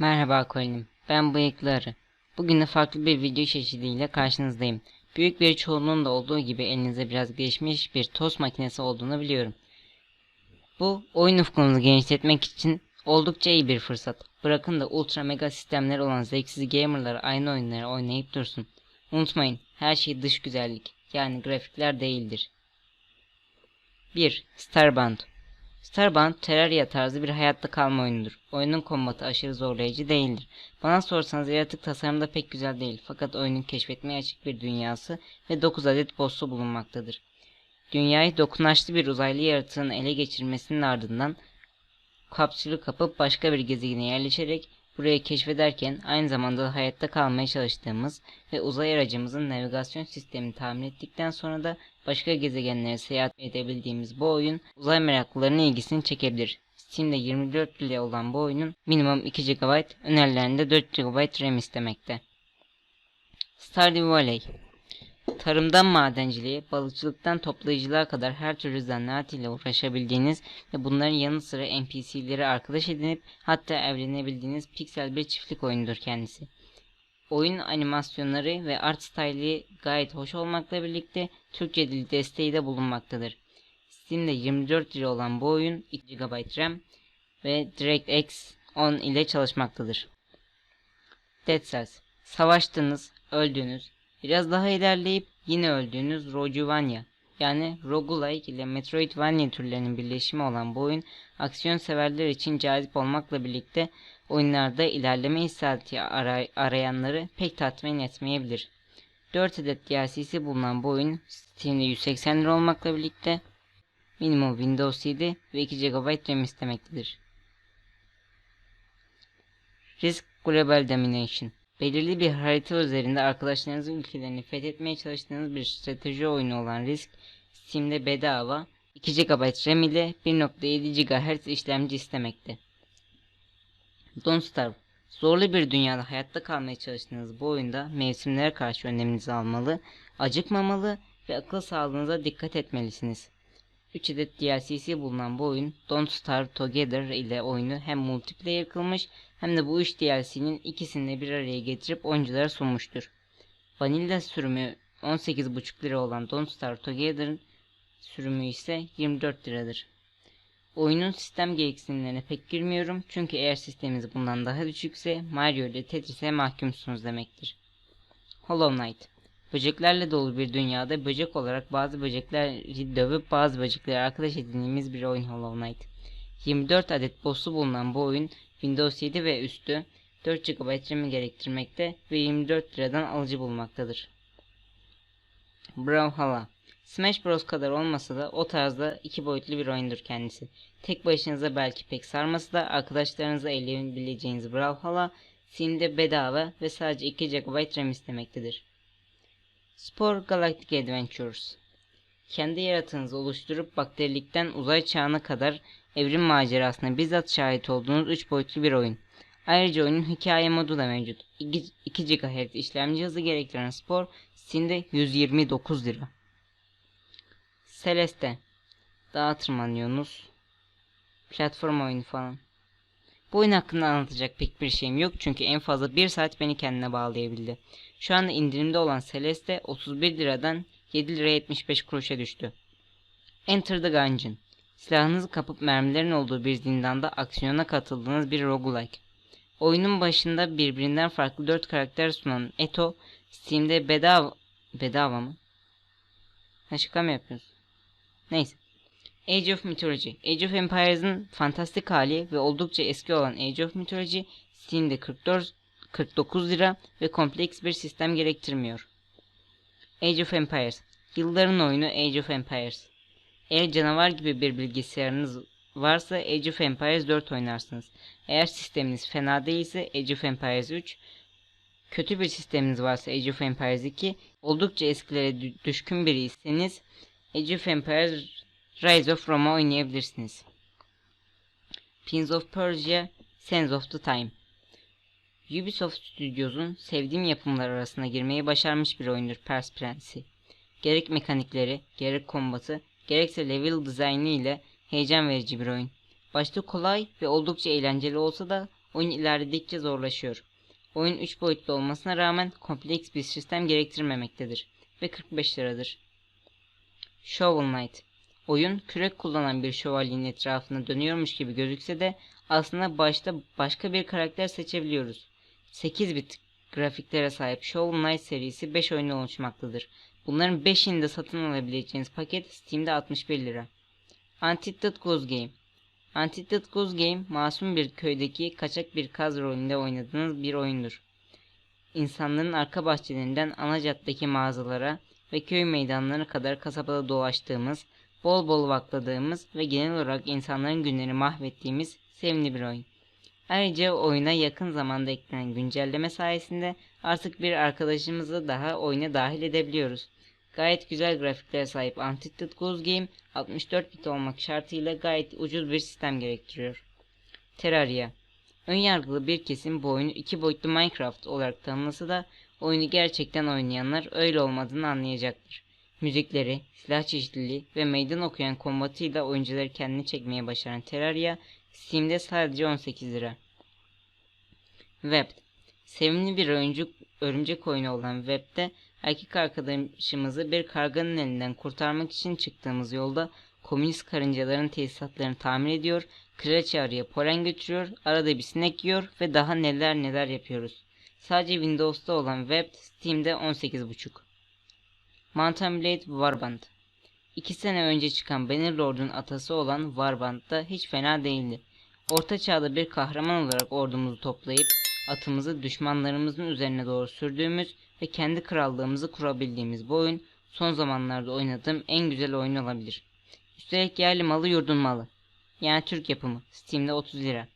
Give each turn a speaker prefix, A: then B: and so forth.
A: Merhaba Colin'im. Ben Bıyıklı Arı. Bugün de farklı bir video çeşidiyle karşınızdayım. Büyük bir çoğunluğun da olduğu gibi elinizde biraz gelişmiş bir tost makinesi olduğunu biliyorum. Bu oyun ufkunuzu genişletmek için oldukça iyi bir fırsat. Bırakın da ultra mega sistemleri olan zevksiz gamerlar aynı oyunları oynayıp dursun. Unutmayın, her şey dış güzellik, yani grafikler değildir. 1. Starbound. Starbound, Terraria tarzı bir hayatta kalma oyunudur. Oyunun kombatı aşırı zorlayıcı değildir. Bana sorsanız yaratık tasarımı da pek güzel değil, fakat oyunun keşfetmeye açık bir dünyası ve 9 adet boss'u bulunmaktadır. Dünyayı dokunaçlı bir uzaylı yaratığın ele geçirmesinin ardından kapsülü kapıp başka bir gezegene yerleşerek burayı keşfederken aynı zamanda da hayatta kalmaya çalıştığımız ve uzay aracımızın navigasyon sistemini tamir ettikten sonra da başka gezegenlere seyahat edebildiğimiz bu oyun uzay meraklılarının ilgisini çekebilir. Steam'de 24 ile olan bu oyunun minimum 2 GB, önerilerinde 4 GB RAM istemekte. Stardew Valley. Tarımdan madenciliğe, balıkçılıktan toplayıcılığa kadar her türlü zanaat ile uğraşabildiğiniz ve bunların yanı sıra NPC'leri arkadaş edinip hatta evlenebildiğiniz piksel bir çiftlik oyunudur kendisi. Oyun animasyonları ve art style'i gayet hoş olmakla birlikte Türkçe dil desteği de bulunmaktadır. Steam'de 24 lira olan bu oyun 2 GB RAM ve DirectX 10 ile çalışmaktadır. Dead Cells. Savaştınız, öldünüz, biraz daha ilerleyip yine öldüğünüz Roguevania, yani roguelike ile Metroidvania türlerinin birleşimi olan bu oyun aksiyon severler için cazip olmakla birlikte oyunlarda ilerleme hissiyatı arayanları pek tatmin etmeyebilir. 4 adet DLC'si bulunan bu oyun Steam'de 180 lira olmakla birlikte minimum Windows 7 ve 2 GB RAM istemektedir. Risk Global Domination. Belirli bir harita üzerinde arkadaşlarınızın ülkelerini fethetmeye çalıştığınız bir strateji oyunu olan Risk, Steam'de bedava 2 GB RAM ile 1.7 GHz işlemci istemekte. Don't Starve. Zorlu bir dünyada hayatta kalmaya çalıştığınız bu oyunda mevsimlere karşı önleminizi almalı, acıkmamalı ve akıl sağlığınıza dikkat etmelisiniz. 3 adet DLC'si bulunan bu oyun Don't Starve Together ile oyunu hem multiplayer kılmış hem de bu 3 DLC'nin ikisini de bir araya getirip oyunculara sunmuştur. Vanilla sürümü 18,5 lira olan Don't Starve Together'ın sürümü ise 24 liradır. Oyunun sistem gereksinimlerine pek girmiyorum çünkü eğer sisteminiz bundan daha düşükse Mario ile Tetris'e mahkumsunuz demektir. Hollow Knight. Böceklerle dolu bir dünyada böcek olarak bazı böcekleri dövüp bazı böcekleri arkadaş edindiğimiz bir oyun Hollow Knight. 24 adet boss'u bulunan bu oyun Windows 7 ve üstü 4 GB RAM gerektirmekte ve 24 liradan alıcı bulmaktadır. Brawlhalla. Smash Bros kadar olmasa da o tarzda iki boyutlu bir oyundur kendisi. Tek başınıza belki pek sarmasa da arkadaşlarınızla eğlenebileceğiniz Brawlhalla Steam'de bedava ve sadece 2 GB RAM istemektedir. Spore Galactic Adventures. Kendi yaratığınızı oluşturup bakterilikten uzay çağına kadar evrim macerasına bizzat şahit olduğunuz 3 boyutlu bir oyun. Ayrıca oyunun hikaye modu da mevcut. 2 GHz işlemci hızı gerektiren Spore Steam'de 129 lira. Celeste. Dağa tırmanıyorsunuz. Platform oyunu falan. Bu oyun hakkında anlatacak pek bir şeyim yok çünkü en fazla 1 saat beni kendine bağlayabildi. Şu anda indirimde olan Celeste 31 liradan 7 liraya 75 kuruşa düştü. Enter the Gungeon. Silahınızı kapıp mermilerin olduğu bir zindanda aksiyona katıldığınız bir roguelike. Oyunun başında birbirinden farklı 4 karakter sunan Eto, Steam'de bedava mı? Şaka mı yapıyoruz? Neyse. Age of Mythology. Age of Empires'ın fantastik hali ve oldukça eski olan Age of Mythology Steam'de 49 lira ve kompleks bir sistem gerektirmiyor. Age of Empires. Yılların oyunu Age of Empires. Eğer canavar gibi bir bilgisayarınız varsa Age of Empires 4 oynarsınız. Eğer sisteminiz fena değilse Age of Empires 3, kötü bir sisteminiz varsa Age of Empires 2, oldukça eskilere düşkün biriyseniz Age of Empires Rise of Roma oynayabilirsiniz. Prince of Persia Sands of the Time. Ubisoft Studios'un sevdiğim yapımlar arasına girmeyi başarmış bir oyundur Pers Prensi. Gerek mekanikleri, gerek kombatı, gerekse level dizaynı ile heyecan verici bir oyun. Başta kolay ve oldukça eğlenceli olsa da oyun ilerledikçe zorlaşıyor. Oyun 3 boyutlu olmasına rağmen kompleks bir sistem gerektirmemektedir ve 45 liradır. Shovel Knight. Oyun kürek kullanan bir şövalyenin etrafında dönüyormuş gibi gözükse de aslında başta başka bir karakter seçebiliyoruz. 8 bit grafiklere sahip Shovel Knight serisi 5 oyundan oluşmaktadır. Bunların 5'ini de satın alabileceğiniz paket Steam'de 61 lira. Untitled Goose Game. Untitled Goose Game, masum bir köydeki kaçak bir kaz rolünde oynadığınız bir oyundur. İnsanların arka bahçelerinden ana caddedeki mağazalara ve köy meydanlarına kadar kasabada dolaştığımız, bol bol vakladığımız ve genel olarak insanların günlerini mahvettiğimiz sevimli bir oyun. Ayrıca oyuna yakın zamanda eklenen güncelleme sayesinde artık bir arkadaşımızı daha oyuna dahil edebiliyoruz. Gayet güzel grafiklere sahip Untitled Goose Game 64 bit olmak şartıyla gayet ucuz bir sistem gerektiriyor. Terraria. Önyargılı bir kesim bu oyunu 2 boyutlu Minecraft olarak tanımlasa da oyunu gerçekten oynayanlar öyle olmadığını anlayacaktır. Müzikleri, silah çeşitliliği ve meydan okuyan kombatıyla oyuncuları kendini çekmeye başaran Terraria, Steam'de sadece 18 lira. Web. Sevimli bir örümcek oyunu olan Web'de erkek arkadaşımızı bir karganın elinden kurtarmak için çıktığımız yolda komünist karıncaların tesisatlarını tamir ediyor, kraliçe arıya polen götürüyor, arada bir sinek yiyor ve daha neler neler yapıyoruz. Sadece Windows'ta olan Web, Steam'de 18,5. Mountain Blade Warband. 2 sene önce çıkan Bannerlord'un atası olan Warband da hiç fena değildi. Orta çağda bir kahraman olarak ordumuzu toplayıp atımızı düşmanlarımızın üzerine doğru sürdüğümüz ve kendi krallığımızı kurabildiğimiz bu oyun son zamanlarda oynadığım en güzel oyun olabilir. Üstelik yerli malı yurdun malı. Yani Türk yapımı. Steam'de 30 lira.